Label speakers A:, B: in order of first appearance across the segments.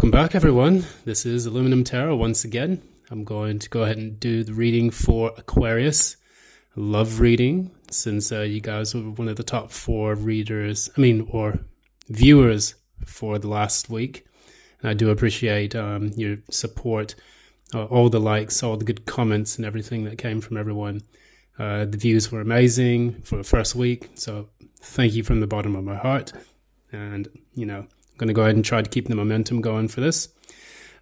A: Welcome back, everyone. This is Aluminum Tarot once again. I'm going to go ahead and do the reading for Aquarius. Love reading, since you guys were one of the top 4 or viewers for the last week. And I do appreciate your support, all the likes, all the good comments and everything that came from everyone. The views were amazing for the first week, so thank you from the bottom of my heart. And, I'm going to go ahead and try to keep the momentum going for this.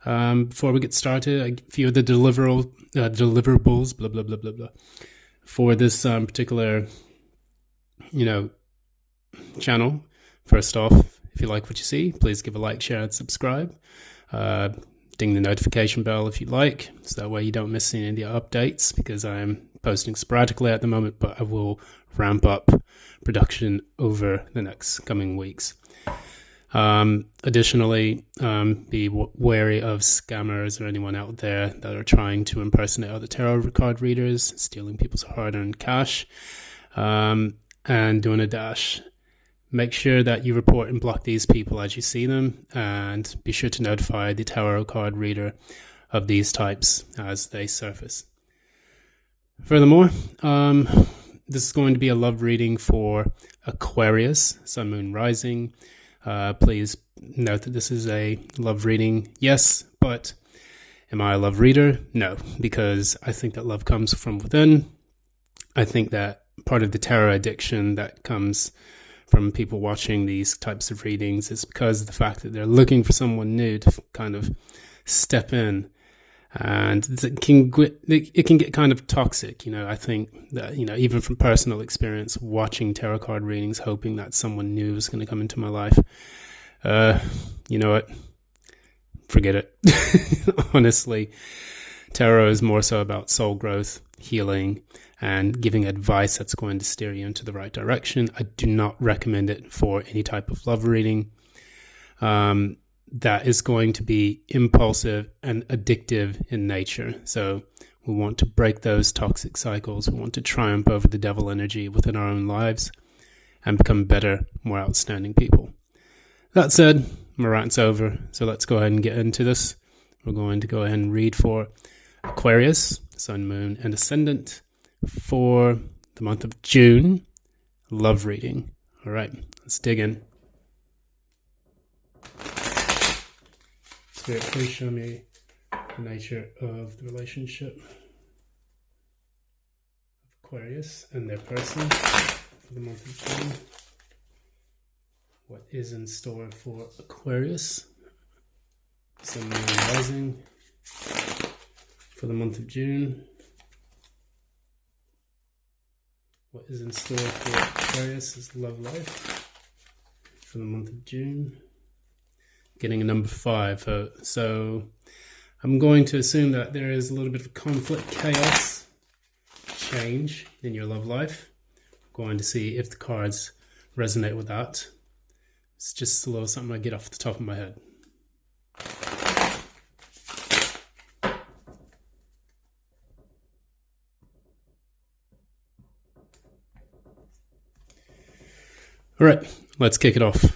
A: Before we get started, a few of the deliverables, blah, blah, blah, blah, blah, for this particular, channel. First off, if you like what you see, please give a like, share, and subscribe. Ding the notification bell if you like, so that way you don't miss any of the updates, because I'm posting sporadically at the moment, but I will ramp up production over the next coming weeks. Additionally, be wary of scammers or anyone out there that are trying to impersonate other tarot card readers, stealing people's hard-earned cash, and doing a dash. Make sure that you report and block these people as you see them, and be sure to notify the tarot card reader of these types as they surface. Furthermore, this is going to be a love reading for Aquarius, Sun, Moon, Rising. Please note that this is a love reading, yes, but am I a love reader? No, because I think that love comes from within. I think that part of the tarot addiction that comes from people watching these types of readings is because of the fact that they're looking for someone new to kind of step in. And it can get kind of toxic, I think that, even from personal experience, watching tarot card readings, hoping that someone new is going to come into my life. You know what? Forget it. Honestly, tarot is more so about soul growth, healing, and giving advice that's going to steer you into the right direction. I do not recommend it for any type of love reading. That is going to be impulsive and addictive in nature. So we want to break those toxic cycles. We want to triumph over the devil energy within our own lives and become better, more outstanding people. That said, my rant's over. So let's go ahead and get into this. We're going to go ahead and read for Aquarius, Sun, Moon, and Ascendant for the month of June. Love reading. All right, let's dig in. Spirit, please show me the nature of the relationship of Aquarius and their person for the month of June. What is in store for Aquarius, Sun, Moon, Rising for the month of June? What is in store for Aquarius' love life for the month of June? Getting a number 5. So I'm going to assume that there is a little bit of conflict, chaos, change in your love life. I'm going to see if the cards resonate with that. It's just a little something I get off the top of my head. All right, let's kick it off.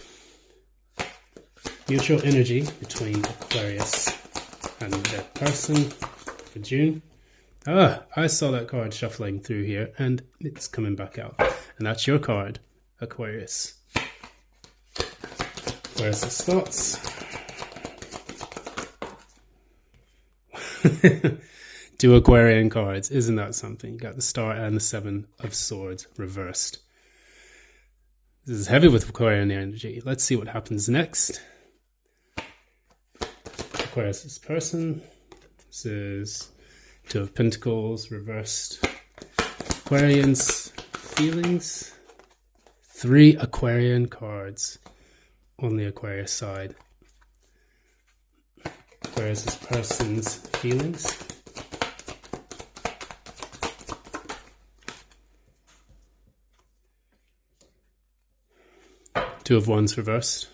A: Mutual energy between Aquarius and their person for June. I saw that card shuffling through here and it's coming back out. And that's your card, Aquarius. Aquarius' thoughts. 2 Aquarian cards. Isn't that something? You got the Star and the 7 of Swords reversed. This is heavy with Aquarian energy. Let's see what happens next. Aquarius' person. This is 2 of Pentacles reversed. Aquarian's feelings. 3 Aquarian cards on the Aquarius side. Aquarius' person's feelings. Two of Wands reversed.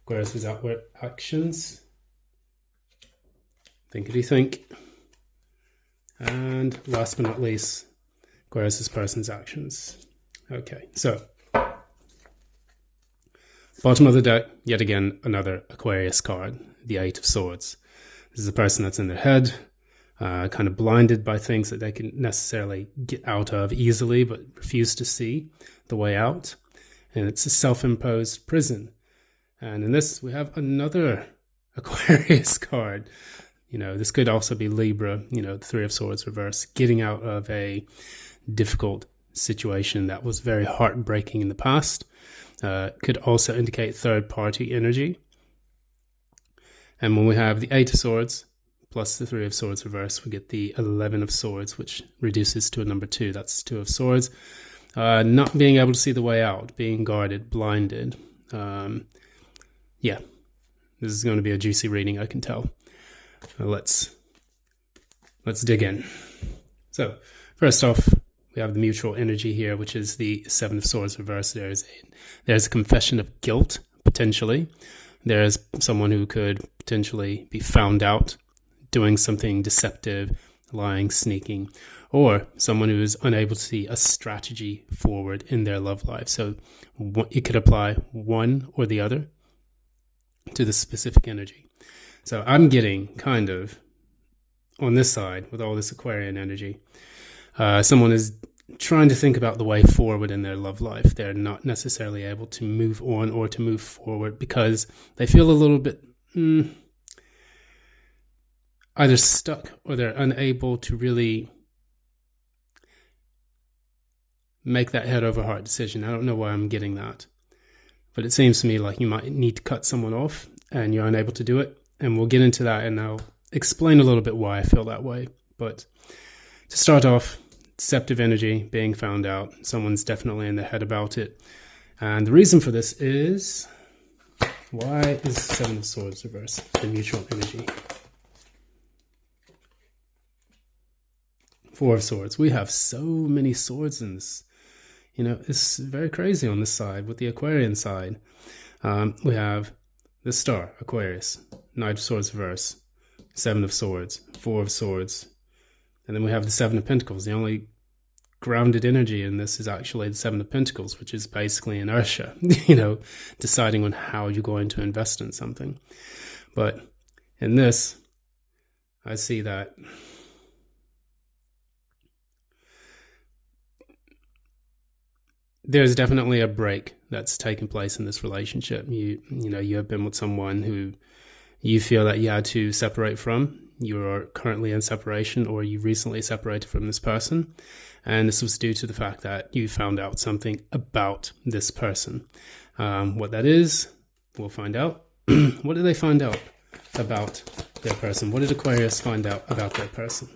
A: Aquarius' outward actions. Thinkity think. And last but not least, Aquarius' person's actions. Okay, so Bottom of the deck, yet again, another Aquarius card, the Eight of Swords. This is a person that's in their head, kind of blinded by things that they can necessarily get out of easily, but refuse to see the way out. And it's a self-imposed prison. And in this, we have another Aquarius card. This could also be Libra, the Three of Swords reverse, getting out of a difficult situation that was very heartbreaking in the past. Could also indicate third-party energy. And when we have the Eight of Swords plus the Three of Swords reverse, we get the 11 of Swords, which reduces to a number 2. That's Two of Swords. Not being able to see the way out, being guarded, blinded. Yeah, this is going to be a juicy reading, I can tell. Let's dig in. So, first off, we have the mutual energy here, which is the Seven of Swords reverse. There's a confession of guilt, potentially. There's someone who could potentially be found out doing something deceptive, lying, sneaking, or someone who is unable to see a strategy forward in their love life. So it could apply one or the other to the specific energy. So I'm getting kind of on this side with all this Aquarian energy. Someone is trying to think about the way forward in their love life. They're not necessarily able to move on or to move forward because they feel a little bit either stuck or they're unable to really make that head over heart decision. I don't know why I'm getting that, but it seems to me like you might need to cut someone off and you're unable to do it. And we'll get into that and I'll explain a little bit why I feel that way. But to start off, deceptive energy, being found out. Someone's definitely in their head about it. And the reason for this is, why is Seven of Swords reverse, the mutual energy? Four of Swords. We have so many swords in this. It's very crazy on this side with the Aquarian side. We have the Star, Aquarius, Knight of Swords reverse, Seven of Swords, Four of Swords, and then we have the Seven of Pentacles. The only grounded energy in this is actually the Seven of Pentacles, which is basically inertia, deciding on how you're going to invest in something. But in this, I see that there's definitely a break that's taken place in this relationship. You have been with someone who you feel that you had to separate from. You are currently in separation, or you recently separated from this person. And this was due to the fact that you found out something about this person. What that is, we'll find out. What did they find out about their person? What did Aquarius find out about their person?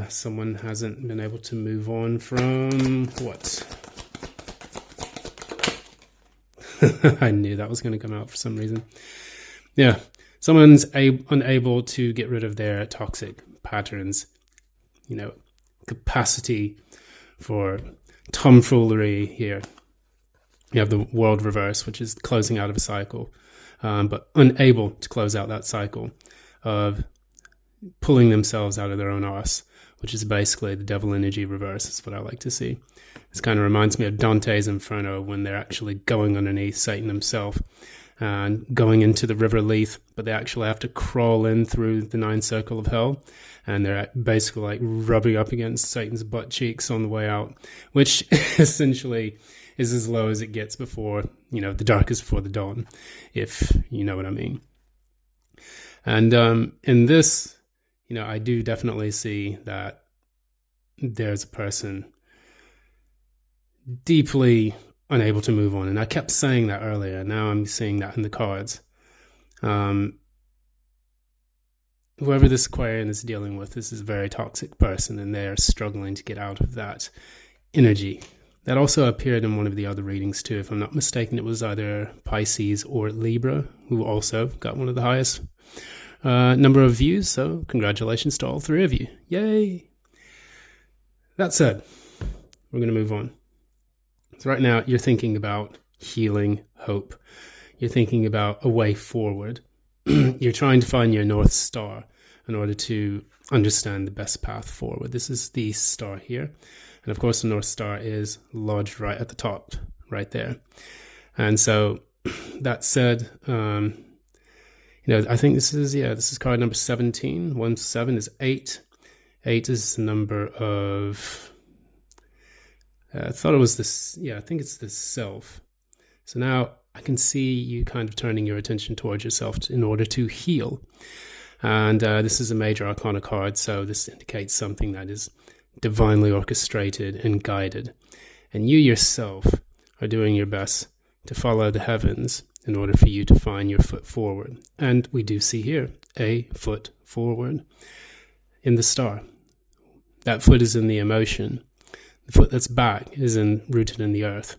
A: Someone hasn't been able to move on from what? I knew that was going to come out for some reason. Yeah, someone's unable to get rid of their toxic patterns, capacity for tomfoolery here. You have the World reverse, which is closing out of a cycle, but unable to close out that cycle of pulling themselves out of their own arse, which is basically the Devil energy reverse. Is what I like to see. This kind of reminds me of Dante's Inferno, when they're actually going underneath Satan himself and going into the river Lethe, but they actually have to crawl in through the 9 circle of hell, and they're basically like rubbing up against Satan's butt cheeks on the way out, which essentially is as low as it gets before, the dark is before the dawn, if you know what I mean. And in this, I do definitely see that there's a person deeply unable to move on. And I kept saying that earlier. Now I'm seeing that in the cards. Whoever this Aquarian is dealing with, this is a very toxic person, and they're struggling to get out of that energy. That also appeared in one of the other readings too. If I'm not mistaken, it was either Pisces or Libra, who also got one of the highest number of views. So congratulations to all 3 of you. Yay! That said, we're going to move on. So right now you're thinking about healing, hope. You're thinking about a way forward. You're trying to find your North Star in order to understand the best path forward. This is the star here. And of course, the North Star is lodged right at the top, right there. And so that said, I think this is card number 17. 1 7 is 8. 8 is the number of, I thought it was this, I think it's the self. So now I can see you kind of turning your attention towards yourself in order to heal. And this is a major arcana card, so this indicates something that is divinely orchestrated and guided. And you yourself are doing your best to follow the heavens in order for you to find your foot forward. And we do see here a foot forward in the star. That foot is in the emotion. The foot that's back is rooted in the earth.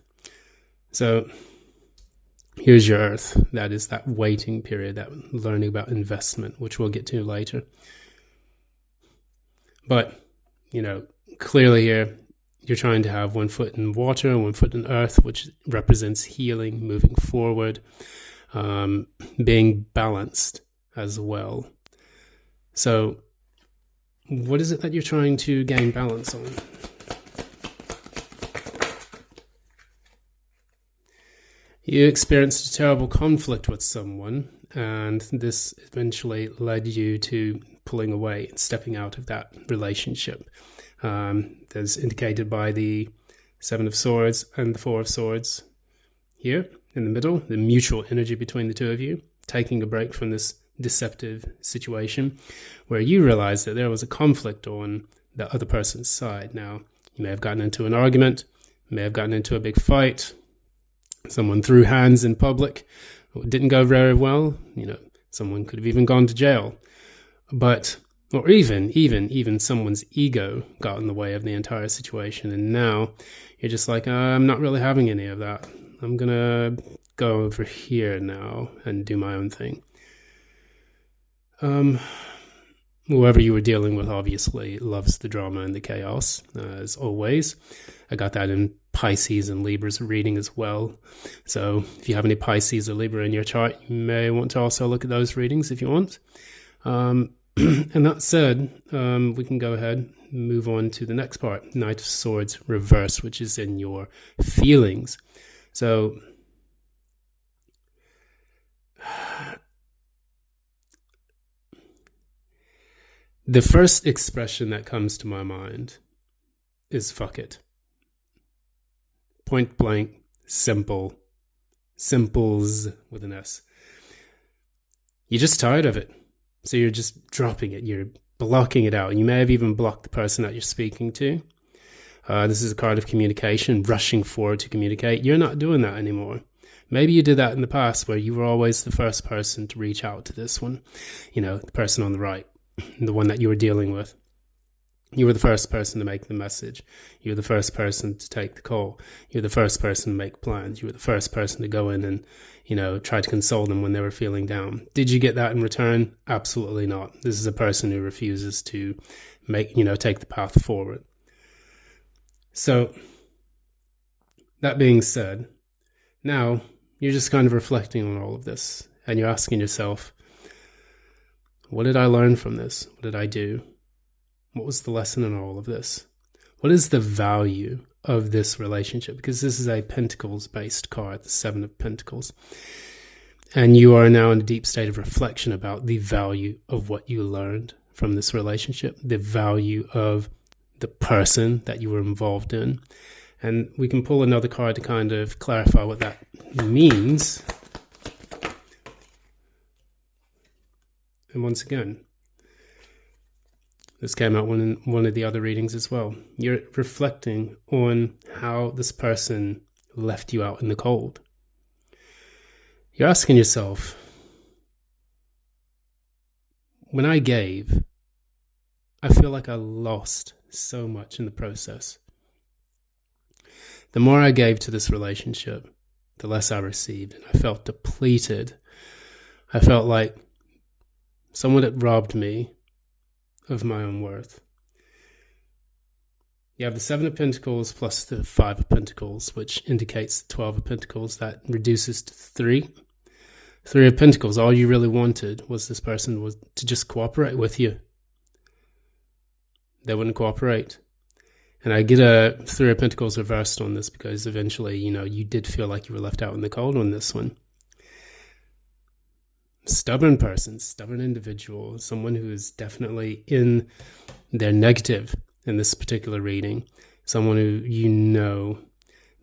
A: So here's your earth. That is that waiting period, that learning about investment, which we'll get to later. But, clearly here, you're trying to have 1 foot in water and 1 foot in earth, which represents healing, moving forward, being balanced as well. So what is it that you're trying to gain balance on? You experienced a terrible conflict with someone, and this eventually led you to pulling away and stepping out of that relationship. That's indicated by the 7 of Swords and the 4 of Swords here in the middle, the mutual energy between the two of you, taking a break from this deceptive situation where you realize that there was a conflict on the other person's side. Now, you may have gotten into an argument, may have gotten into a big fight, someone threw hands in public, it didn't go very well, someone could have even gone to jail. Or even someone's ego got in the way of the entire situation, and now you're just like, I'm not really having any of that. I'm gonna go over here now and do my own thing. Whoever you were dealing with obviously loves the drama and the chaos, as always. I got that in Pisces and Libra's reading as well. So if you have any Pisces or Libra in your chart, you may want to also look at those readings if you want. And that said, we can go ahead and move on to the next part, Knight of Swords reverse, which is in your feelings. So the first expression that comes to my mind is fuck it. Point blank, simple. Simples with an S. You're just tired of it. So you're just dropping it. You're blocking it out. And you may have even blocked the person that you're speaking to. This is a card of communication, rushing forward to communicate. You're not doing that anymore. Maybe you did that in the past where you were always the first person to reach out to this one. The person on the right, the one that you were dealing with. You were the first person to make the message. You were the first person to take the call. You were the first person to make plans. You were the first person to go in and, try to console them when they were feeling down. Did you get that in return? Absolutely not. This is a person who refuses to take the path forward. So, that being said, now you're just kind of reflecting on all of this and you're asking yourself, what did I learn from this? What did I do? What was the lesson in all of this? What is the value of this relationship? Because this is a Pentacles-based card, the 7 of Pentacles. And you are now in a deep state of reflection about the value of what you learned from this relationship, the value of the person that you were involved in. And we can pull another card to kind of clarify what that means. And once again, this came out in one of the other readings as well. You're reflecting on how this person left you out in the cold. You're asking yourself, when I gave, I feel like I lost so much in the process. The more I gave to this relationship, the less I received, and I felt depleted. I felt like someone had robbed me of my own worth. You have the 7 of Pentacles plus the 5 of Pentacles, which indicates the 12 of Pentacles. That reduces to 3. 3 of Pentacles, all you really wanted was this person was to just cooperate with you. They wouldn't cooperate. And I get a Three of Pentacles reversed on this because eventually, you did feel like you were left out in the cold on this one. Stubborn person, stubborn individual, someone who is definitely in their negative in this particular reading. Someone who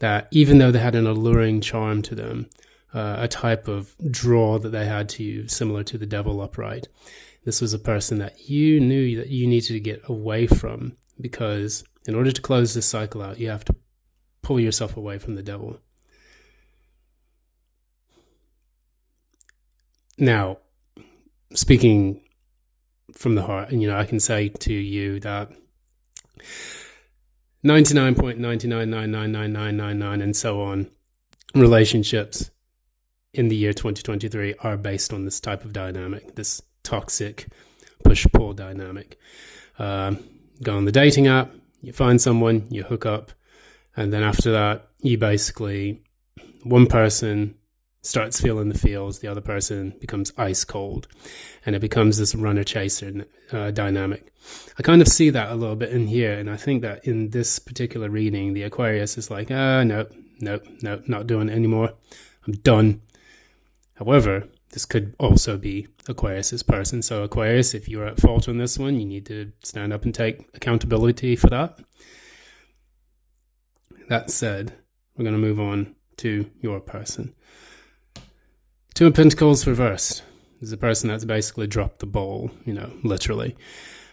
A: that even though they had an alluring charm to them, a type of draw that they had to you, similar to the devil upright. This was a person that you knew that you needed to get away from, because in order to close this cycle out, you have to pull yourself away from the devil. Now, speaking from the heart, I can say to you that 99.9999999 and so on relationships in the year 2023 are based on this type of dynamic, this toxic push-pull dynamic. Go on the dating app, you find someone, you hook up, and then after that, you basically, one person starts feeling the feels, the other person becomes ice cold, and it becomes this runner-chaser dynamic. I kind of see that a little bit in here, and I think that in this particular reading, the Aquarius is like, nope, not doing it anymore. I'm done. However, this could also be Aquarius's person. So Aquarius, if you're at fault on this one, you need to stand up and take accountability for that. That said, we're going to move on to your person. Two of Pentacles reversed. This is a person that's basically dropped the ball, literally.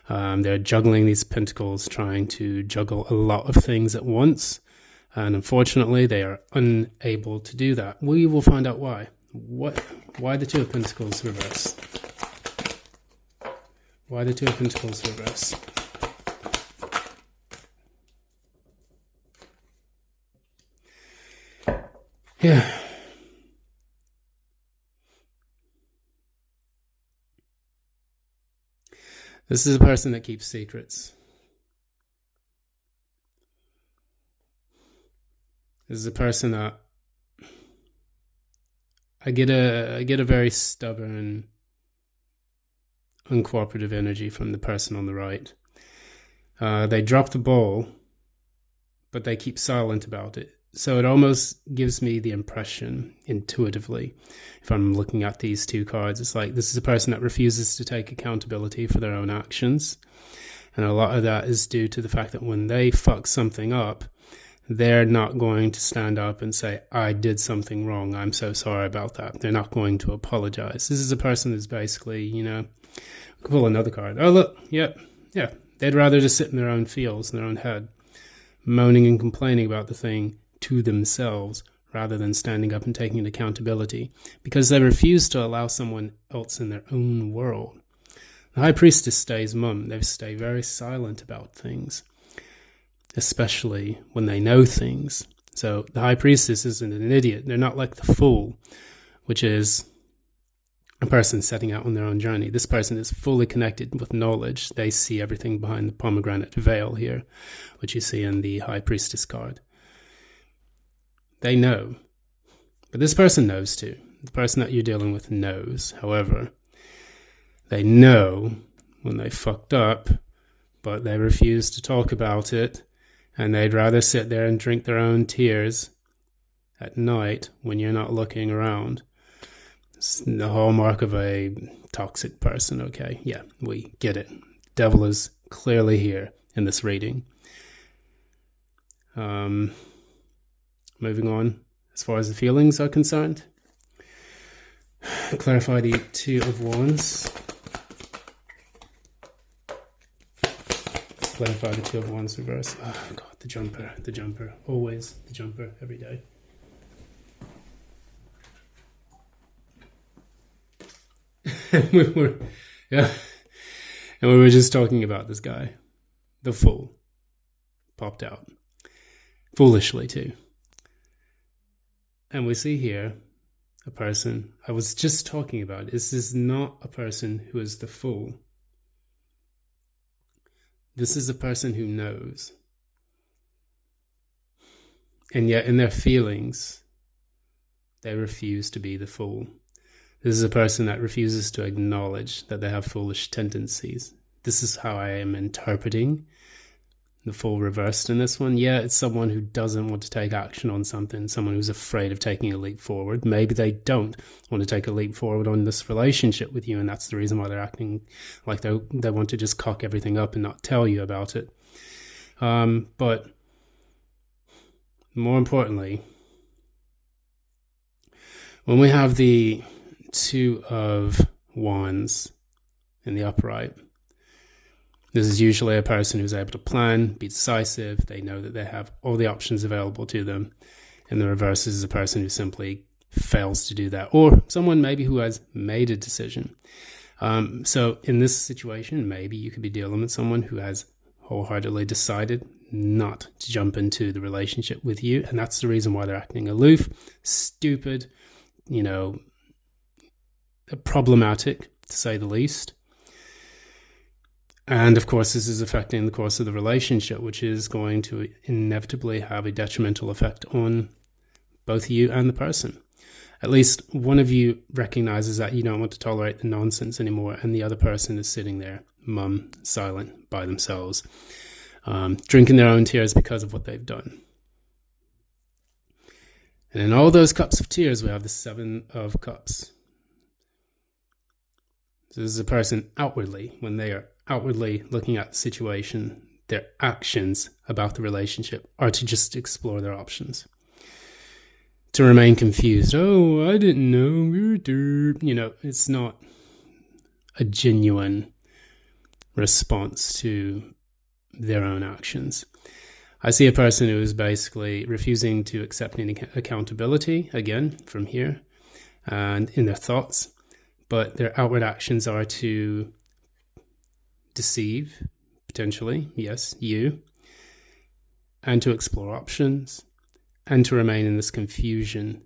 A: They're juggling these pentacles, trying to juggle a lot of things at once. And unfortunately, they are unable to do that. We will find out why. Why the Two of Pentacles reverse? Why the Two of Pentacles reverse? Yeah. This is a person that keeps secrets. This is a person that I get a very stubborn, uncooperative energy from the person on the right. They drop the ball, but they keep silent about it. So it almost gives me the impression, intuitively, if I'm looking at these two cards, it's like this is a person that refuses to take accountability for their own actions. And a lot of that is due to the fact that when they fuck something up, they're not going to stand up and say, I did something wrong, I'm so sorry about that. They're not going to apologize. This is a person who's basically, pull another card. Oh, look, yeah. They'd rather just sit in their own feels, in their own head, moaning and complaining about the thing to themselves rather than standing up and taking accountability, because they refuse to allow someone else in their own world. The High Priestess stays mum. They stay very silent about things, especially when they know things. So the High Priestess isn't an idiot. They're not like the Fool, which is a person setting out on their own journey. This person is fully connected with knowledge. They see everything behind the pomegranate veil here, which you see in the High Priestess card. They know. But this person knows too. The person that you're dealing with knows. However, they know when they fucked up, but they refuse to talk about it, and they'd rather sit there and drink their own tears at night when you're not looking around. It's the hallmark of a toxic person, okay? Yeah, we get it. Devil is clearly here in this reading. Moving on, as far as the feelings are concerned, clarify the Two of Wands. Clarify the Two of Wands reverse. Oh God, the jumper, always the jumper, every day. And we were just talking about this guy, the Fool, popped out, foolishly too. And we see here a person I was just talking about. This is not a person who is the Fool. This is a person who knows. And yet in their feelings, they refuse to be the Fool. This is a person that refuses to acknowledge that they have foolish tendencies. This is how I am interpreting the full reversed in this one. Yeah, it's someone who doesn't want to take action on something, someone who's afraid of taking a leap forward. Maybe they don't want to take a leap forward on this relationship with you, and that's the reason why they're acting like they want to just cock everything up and not tell you about it. But more importantly, when we have the Two of Wands in the upright, this is usually a person who's able to plan, be decisive. They know that they have all the options available to them. And the reverse is a person who simply fails to do that, or someone maybe who has made a decision. So in this situation, maybe you could be dealing with someone who has wholeheartedly decided not to jump into the relationship with you. And that's the reason why they're acting aloof, stupid, problematic, to say the least. And of course, this is affecting the course of the relationship, which is going to inevitably have a detrimental effect on both you and the person. At least one of you recognizes that you don't want to tolerate the nonsense anymore, and the other person is sitting there, mum, silent, by themselves, drinking their own tears because of what they've done. And in all those cups of tears, we have the Seven of Cups. So this is a person outwardly, when they are outwardly looking at the situation, their actions about the relationship are to just explore their options. To remain confused. Oh, I didn't know. It's not a genuine response to their own actions. I see a person who is basically refusing to accept any accountability, again, from here, and in their thoughts, but their outward actions are to deceive, potentially, yes, you, and to explore options, and to remain in this confusion.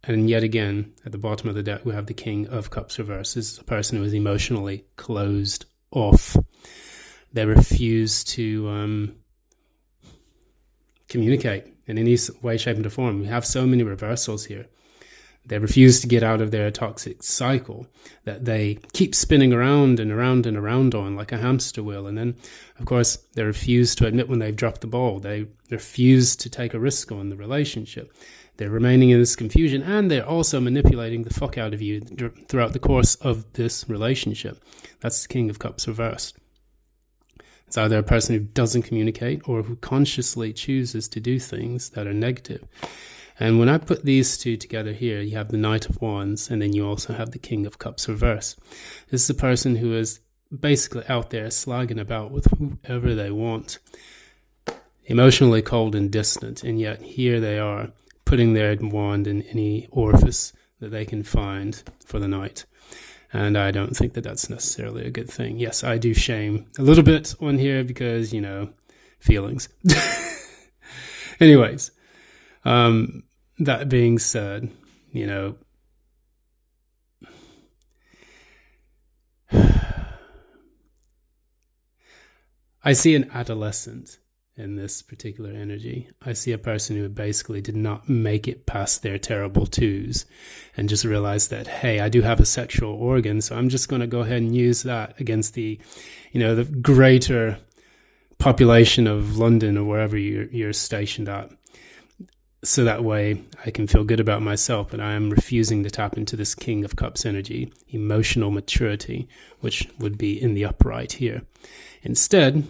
A: And yet again, at the bottom of the deck, we have the King of Cups reversed. This is a person who is emotionally closed off. They refuse to communicate in any way, shape, and form. We have so many reversals here. They refuse to get out of their toxic cycle that they keep spinning around and around and around on like a hamster wheel. And then, of course, they refuse to admit when they've dropped the ball. They refuse to take a risk on the relationship. They're remaining in this confusion, and they're also manipulating the fuck out of you throughout the course of this relationship. That's the King of Cups reversed. It's either a person who doesn't communicate or who consciously chooses to do things that are negative. And when I put these two together here, you have the Knight of Wands, and then you also have the King of Cups reversed. This is a person who is basically out there slagging about with whoever they want, emotionally cold and distant, and yet here they are putting their wand in any orifice that they can find for the night. And I don't think that that's necessarily a good thing. Yes, I do shame a little bit on here because, feelings. Anyways, that being said, I see an adolescent in this particular energy. I see a person who basically did not make it past their terrible twos and just realized that, hey, I do have a sexual organ, so I'm just going to go ahead and use that against the greater population of London or wherever you're stationed at. So that way I can feel good about myself, but I am refusing to tap into this King of Cups energy, emotional maturity, which would be in the upright here. Instead,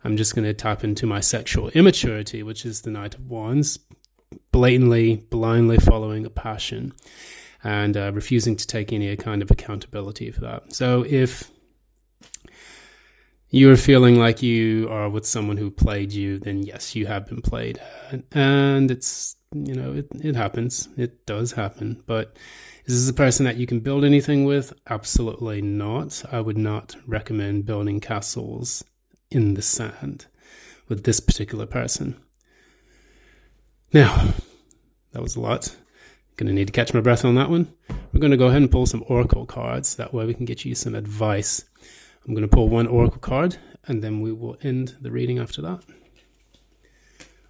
A: I'm just going to tap into my sexual immaturity, which is the Knight of Wands, blatantly, blindly following a passion and refusing to take any kind of accountability for that. So if you're feeling like you are with someone who played you, then yes, you have been played. And it's, it happens. It does happen. But is this a person that you can build anything with? Absolutely not. I would not recommend building castles in the sand with this particular person. Now, that was a lot. Going to need to catch my breath on that one. We're going to go ahead and pull some oracle cards. That way we can get you some advice. I'm going to pull one oracle card, and then we will end the reading after that.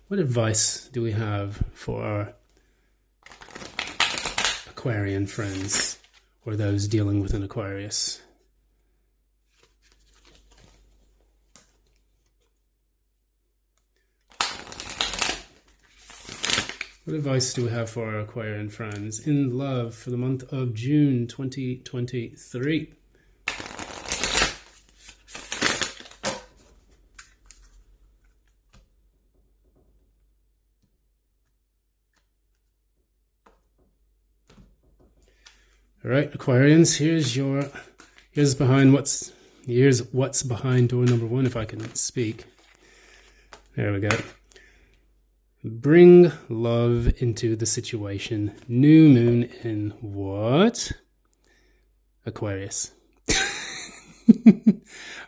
A: What advice do we have for our Aquarian friends or those dealing with an Aquarius? What advice do we have for our Aquarian friends in love for the month of June 2023? All right, Aquarians, here's what's behind door number 1, if I can speak. There we go. Bring love into the situation. New moon in what? Aquarius.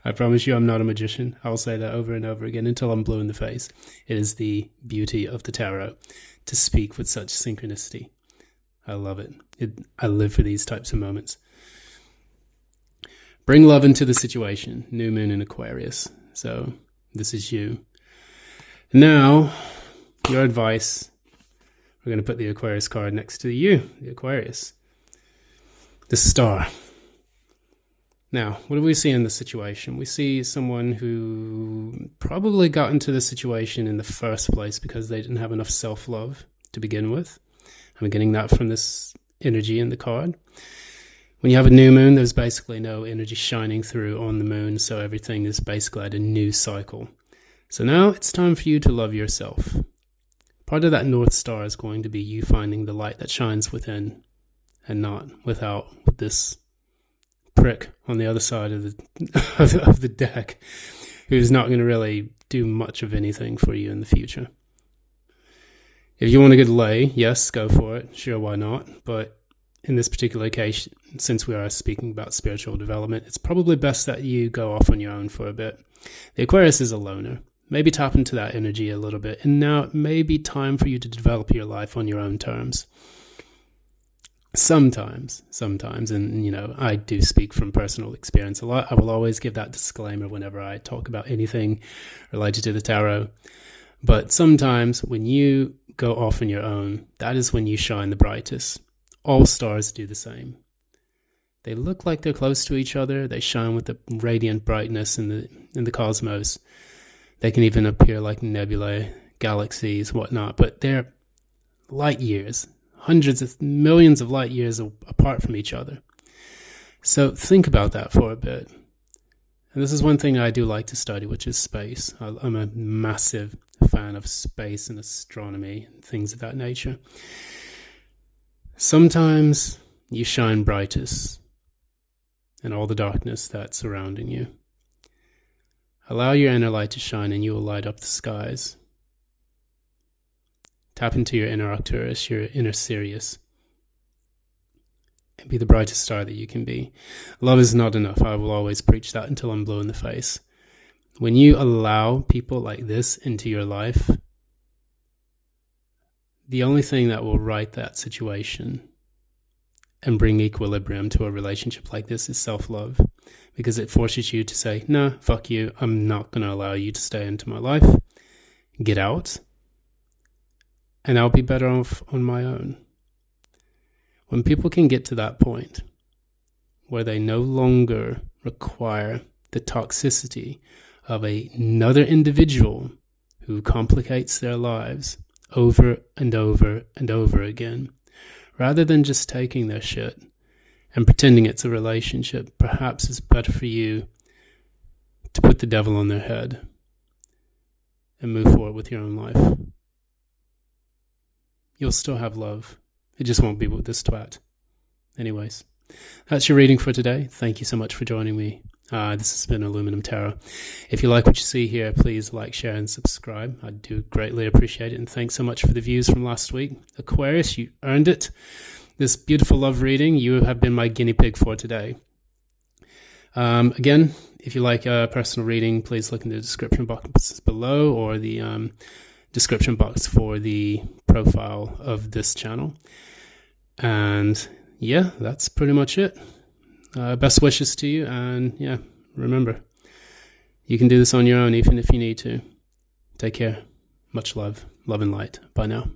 A: I promise you I'm not a magician. I'll say that over and over again until I'm blue in the face. It is the beauty of the tarot to speak with such synchronicity. I love it. I live for these types of moments. Bring love into the situation. New moon in Aquarius. So this is you. Now, your advice. We're going to put the Aquarius card next to you, the Aquarius. The star. Now, what do we see in the situation? We see someone who probably got into the situation in the first place because they didn't have enough self-love to begin with. I'm getting that from this energy in the card. When you have a new moon, there's basically no energy shining through on the moon, so everything is basically at a new cycle. So now it's time for you to love yourself. Part of that North Star is going to be you finding the light that shines within and not with this prick on the other side of the deck who's not going to really do much of anything for you in the future. If you want a good lay, yes, go for it. Sure, why not? But in this particular case, since we are speaking about spiritual development, it's probably best that you go off on your own for a bit. The Aquarius is a loner. Maybe tap into that energy a little bit. And now it may be time for you to develop your life on your own terms. Sometimes, and I do speak from personal experience a lot. I will always give that disclaimer whenever I talk about anything related to the tarot. But sometimes when you go off on your own, that is when you shine the brightest. All stars do the same. They look like they're close to each other. They shine with the radiant brightness in the cosmos. They can even appear like nebulae, galaxies, whatnot. But they're light years, hundreds of millions of light years apart from each other. So think about that for a bit. And this is one thing I do like to study, which is space. I'm a massive fan of space and astronomy and things of that nature. Sometimes you shine brightest in all the darkness that's surrounding you. Allow your inner light to shine and you will light up the skies. Tap into your inner Arcturus, your inner Sirius, and be the brightest star that you can be. Love is not enough. I will always preach that until I'm blue in the face. When you allow people like this into your life, the only thing that will right that situation and bring equilibrium to a relationship like this is self-love, because it forces you to say, no, fuck you. I'm not going to allow you to stay into my life. Get out. And I'll be better off on my own. When people can get to that point where they no longer require the toxicity of another individual who complicates their lives over and over and over again, rather than just taking their shit and pretending it's a relationship, perhaps it's better for you to put the devil on their head and move forward with your own life. You'll still have love. It just won't be with this twat. Anyways, that's your reading for today. Thank you so much for joining me. This has been Aluminum Tarot. If you like what you see here, please like, share, and subscribe. I do greatly appreciate it. And thanks so much for the views from last week. Aquarius, you earned it. This beautiful love reading, you have been my guinea pig for today. Again, if you like a personal reading, please look in the description box below or the description box for the profile of this channel. And yeah, that's pretty much it. Best wishes to you, and yeah, remember, you can do this on your own even if you need to. Take care. Much love. Love and light. Bye now.